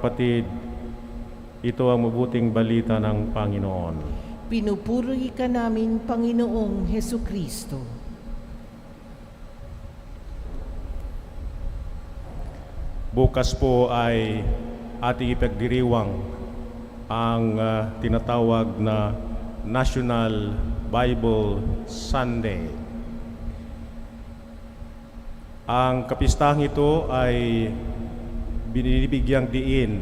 Kapatid, ito ang mabuting balita ng Panginoon. Pinupuri ka namin, Panginoong Hesukristo. Bukas po ay ating ipagdiriwang ang tinatawag na National Bible Sunday. Ang kapistahang ito ay binibigyang diin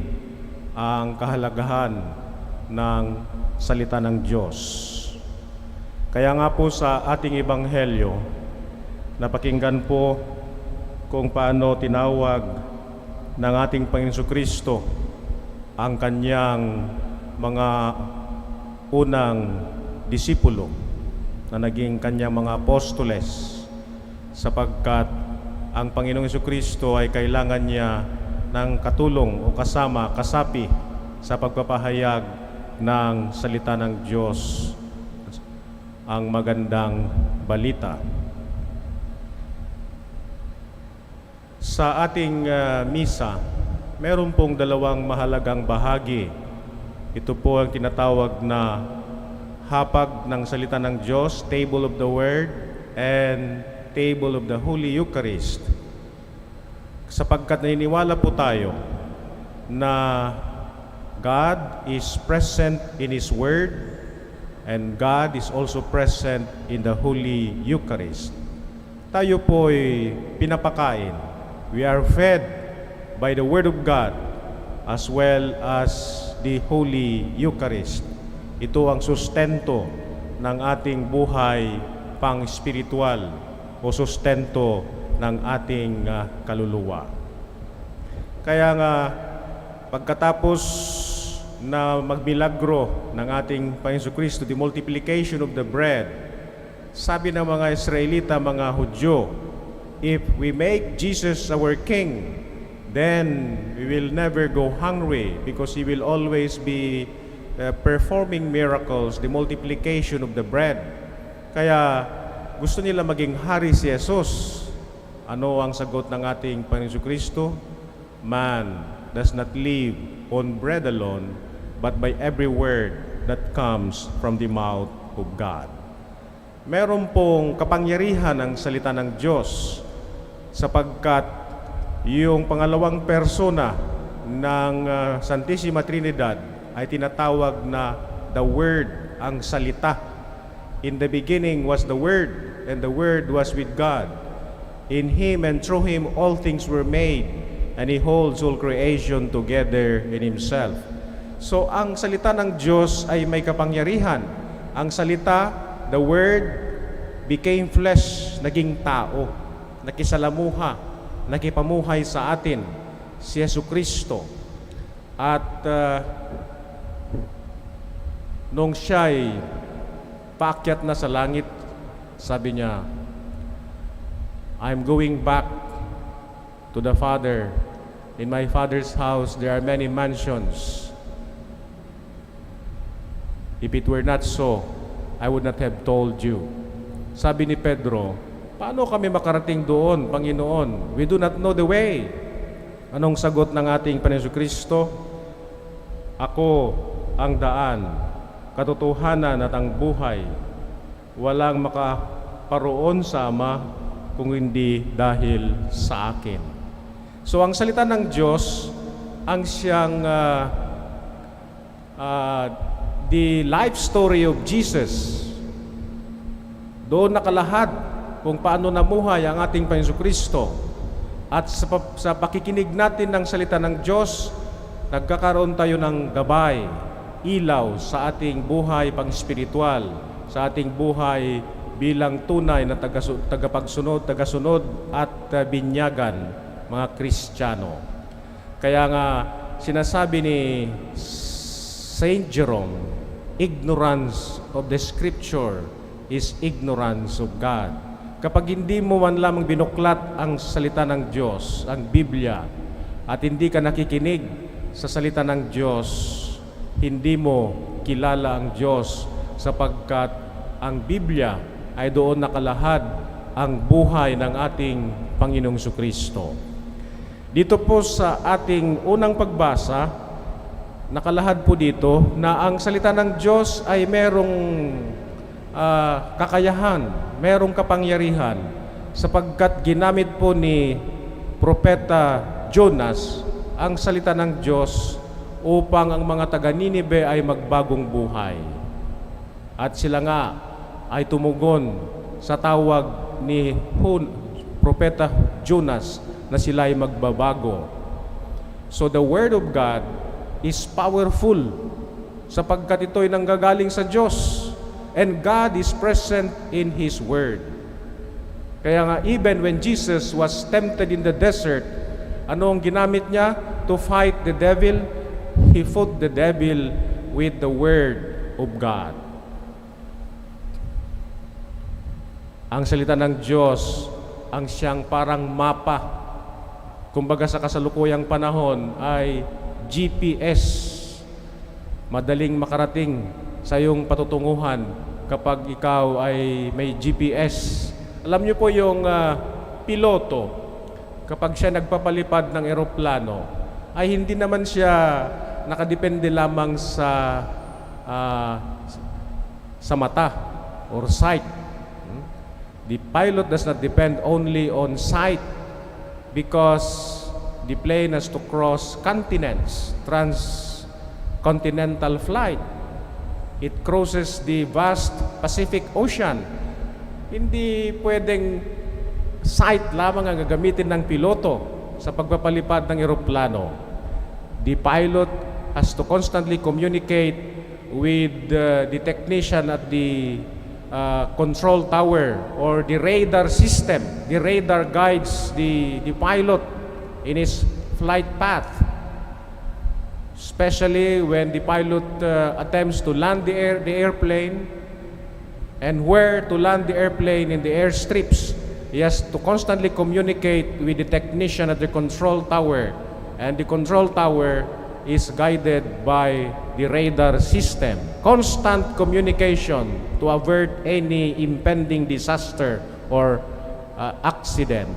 ang kahalagahan ng salita ng Diyos. Kaya nga po sa ating ebanghelyo, napakinggan po kung paano tinawag ng ating Panginoon Jesucristo ang kanyang mga unang disipulo na naging kanyang mga apostoles, sapagkat ang Panginoong Jesucristo ay kailangan niya ng katulong o kasama, kasapi sa pagpapahayag ng salita ng Diyos, ang magandang balita. Sa ating misa, meron pong dalawang mahalagang bahagi. Ito po ang tinatawag na hapag ng salita ng Diyos, Table of the Word, and Table of the Holy Eucharist. Sapagkat naniniwala po tayo na God is present in His Word and God is also present in the Holy Eucharist. Tayo po'y pinapakain. We are fed by the Word of God as well as the Holy Eucharist. Ito ang sustento ng ating buhay pang-spiritual o sustento ng ating kaluluwa. Kaya nga, pagkatapos na magmilagro ng ating Panginoon Jesucristo, the multiplication of the bread, sabi ng mga Israelita, mga Hudyo, if we make Jesus our King, then we will never go hungry because He will always be performing miracles, the multiplication of the bread. Kaya gusto nila maging hari si Jesus. Ano ang sagot ng ating Panginoon Jesucristo? Man does not live on bread alone, but by every word that comes from the mouth of God. Meron pong kapangyarihan ang salita ng Diyos, sapagkat yung pangalawang persona ng Santissima Trinidad ay tinatawag na the Word, ang salita. In the beginning was the Word, and the Word was with God. In Him and through Him all things were made, and He holds all creation together in Himself. So ang salita ng Diyos ay may kapangyarihan. Ang salita, the Word, became flesh, naging tao, nakisalamuha, nakipamuhay sa atin, si Jesucristo. At nung siya'y paakyat na sa langit, sabi niya, I'm going back to the Father. In my Father's house there are many mansions. If it were not so, I would not have told you. Sabi ni Pedro, paano kami makarating doon, Panginoon? We do not know the way. Anong sagot ng ating Panginoon Jesucristo? Ako ang daan, katotohanan at ang buhay. Walang makaparoon sa Ama kung hindi dahil sa akin. So ang salita ng Diyos, ang siyang the life story of Jesus. Doon nakalahad kung paano namuhay ang ating Panginoon Jesucristo. At sa pakikinig natin ng salita ng Diyos, nagkakaroon tayo ng gabay, ilaw sa ating buhay pang-spiritual, sa ating buhay bilang tunay na tagasunod at binyagan mga Kristiyano. Kaya nga sinasabi ni Saint Jerome, ignorance of the Scripture is ignorance of God. Kapag hindi mo man lamang binuklat ang salita ng Diyos, ang Biblia, at hindi ka nakikinig sa salita ng Diyos, hindi mo kilala ang Diyos, sapagkat ang Biblia ay doon nakalahad ang buhay ng ating Panginoong Jesucristo. Dito po sa ating unang pagbasa, nakalahad po dito na ang salita ng Diyos ay merong kakayahan, merong kapangyarihan, sapagkat ginamit po ni Propeta Jonas ang salita ng Diyos upang ang mga taga Ninive ay magbagong buhay. At sila nga ay tumugon sa tawag ni Propeta Jonas na sila ay magbabago. So the Word of God is powerful sapagkat ito ay nanggagaling sa Diyos, and God is present in His Word. Kaya nga even when Jesus was tempted in the desert, ano ang ginamit niya to fight the devil? He fought the devil with the Word of God. Ang salita ng Diyos ang siyang parang mapa. Kumbaga sa kasalukuyang panahon ay GPS. Madaling makarating sa iyong patutunguhan kapag ikaw ay may GPS. Alam niyo po yung piloto, kapag siya nagpapalipad ng eroplano, ay hindi naman siya nakadepende lamang sa mata or sight. The pilot does not depend only on sight because the plane has to cross continents, transcontinental flight. It crosses the vast Pacific Ocean. Hindi pwedeng sight lamang ang gagamitin ng piloto sa pagpapalipad ng eroplano. The pilot has to constantly communicate with the technician at the control tower or the radar system. The radar guides the pilot in his flight path, especially when the pilot attempts to land the airplane and where to land the airplane in the airstrips. He has to constantly communicate with the technician at the control tower, and the control tower is guided by the radar system. Constant communication to avert any impending disaster or accident.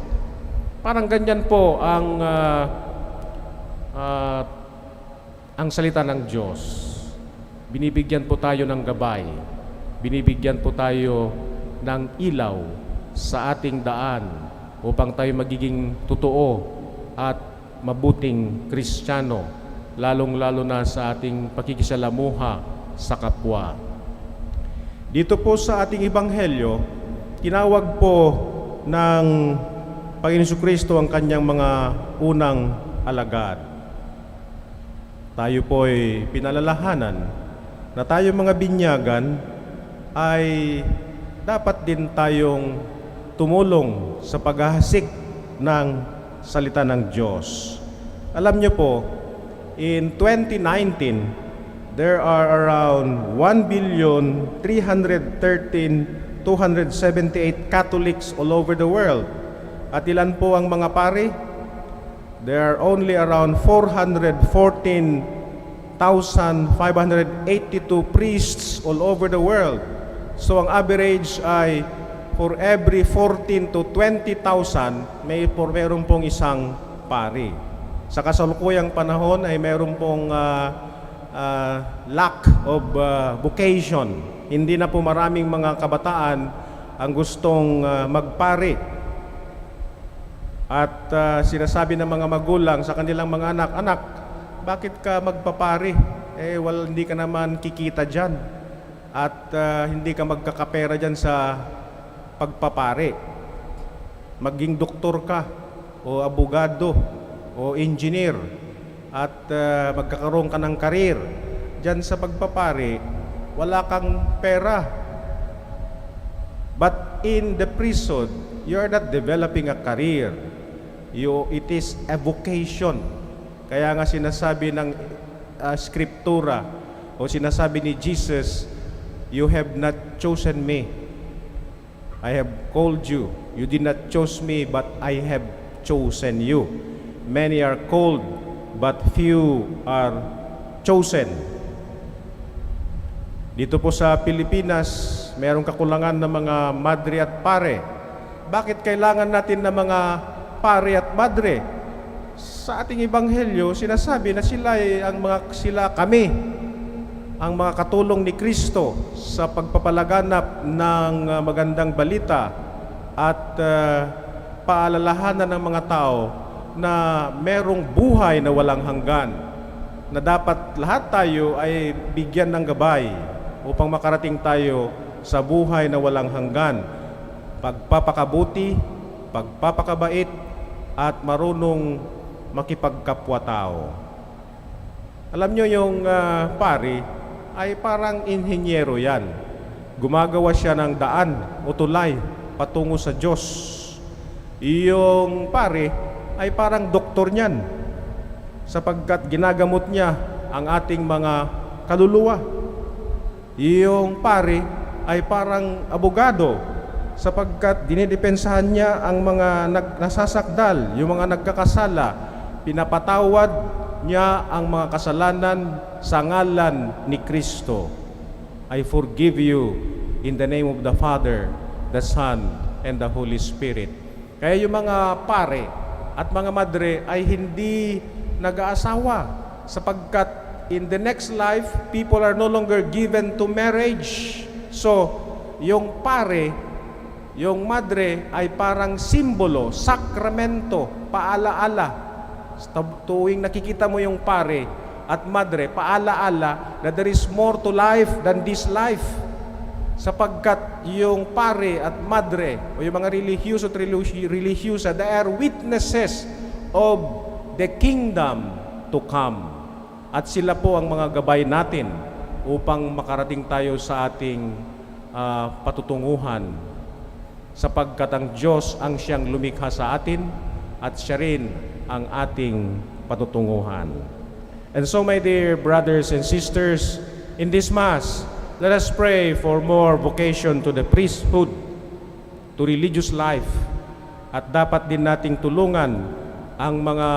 Parang ganyan po ang salita ng Diyos. Binibigyan po tayo ng gabay. Binibigyan po tayo ng ilaw sa ating daan upang tayo magiging totoo at mabuting Kristiyano, lalong-lalo na sa ating pakikisalamuha sa kapwa. Dito po sa ating ebanghelyo, tinawag po ng Panginoon Jesucristo ang kanyang mga unang alagad. Tayo po ay pinalalahanan na tayo mga binyagan ay dapat din tayong tumulong sa paghahasik ng salita ng Diyos. Alam niyo po, in 2019, there are around 1,313,278 Catholics all over the world. At ilan po ang mga pari? There are only around 414,582 priests all over the world. So ang average ay for every 14 to 20,000, meron pong isang pari. Sa kasalukuyang panahon ay meron pong lack of vocation. Hindi na po maraming mga kabataan ang gustong magpari. At sinasabi ng mga magulang sa kanilang mga anak, "Anak, bakit ka magpapari? Hindi ka naman kikita dyan. At hindi ka magkakapera dyan sa pagpapari. Maging doktor ka, o abogado, o engineer, at magkakaroon ka ng karir. Dyan sa pagpapari, wala kang pera. But in the priesthood, you are not developing a career. It is a vocation." Kaya nga sinasabi ng Skriptura o sinasabi ni Jesus, "You have not chosen me. I have called you. You did not choose me, but I have chosen you. Many are called, but few are chosen." Dito po sa Pilipinas, mayroong kakulangan ng mga madre at pare. Bakit kailangan natin ng mga pare at madre? sa ating ebanghelyo, sinasabi na sila kami, ang mga katulong ni Kristo sa pagpapalaganap ng magandang balita at paalalahanan ng mga tao na merong buhay na walang hanggan, na dapat lahat tayo ay bigyan ng gabay upang makarating tayo sa buhay na walang hanggan, pagpapakabuti, pagpapakabait, at marunong makipagkapwa-tao. Alam nyo, yung pari ay parang inhinyero yan. Gumagawa siya ng daan o tulay patungo sa Diyos. Yung pari ay parang doktor niyan, sapagkat ginagamot niya ang ating mga kaluluwa. Yung pari ay parang abogado, sapagkat dinidepensahan niya ang mga nasasakdal, yung mga nagkakasala. Pinapatawad niya ang mga kasalanan sa ngalan ni Kristo. I forgive you in the name of the Father, the Son, and the Holy Spirit. Kaya yung mga pare at mga madre ay hindi nag-aasawa, sapagkat in the next life, people are no longer given to marriage. So, yung pare, yung madre ay parang simbolo, sakramento, paalaala. Tuwing nakikita mo yung pare at madre, paalaala na there is more to life than this life. Sapagkat yung pare at madre o yung mga relihiyoso at relihiyosa, they are witnesses of the kingdom to come. At sila po ang mga gabay natin upang makarating tayo sa ating patutunguhan. Sapagkat ang Diyos ang siyang lumikha sa atin at siya rin ang ating patutunguhan. And so, my dear brothers and sisters, in this Mass, let us pray for more vocation to the priesthood, to religious life. At dapat din nating tulungan ang mga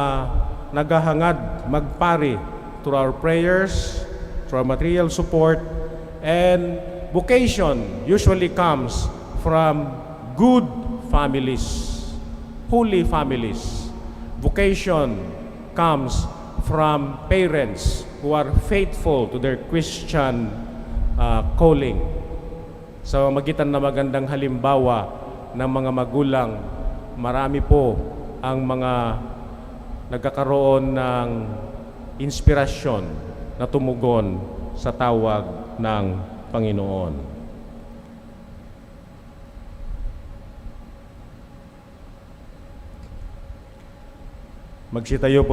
naghahangad magpari through our prayers, through our material support, and vocation usually comes from good families, holy families. Vocation comes from parents who are faithful to their Christian calling. Sa magitan na magandang halimbawa ng mga magulang, marami po ang mga nagkakaroon ng inspirasyon na tumugon sa tawag ng Panginoon. Magsitayo po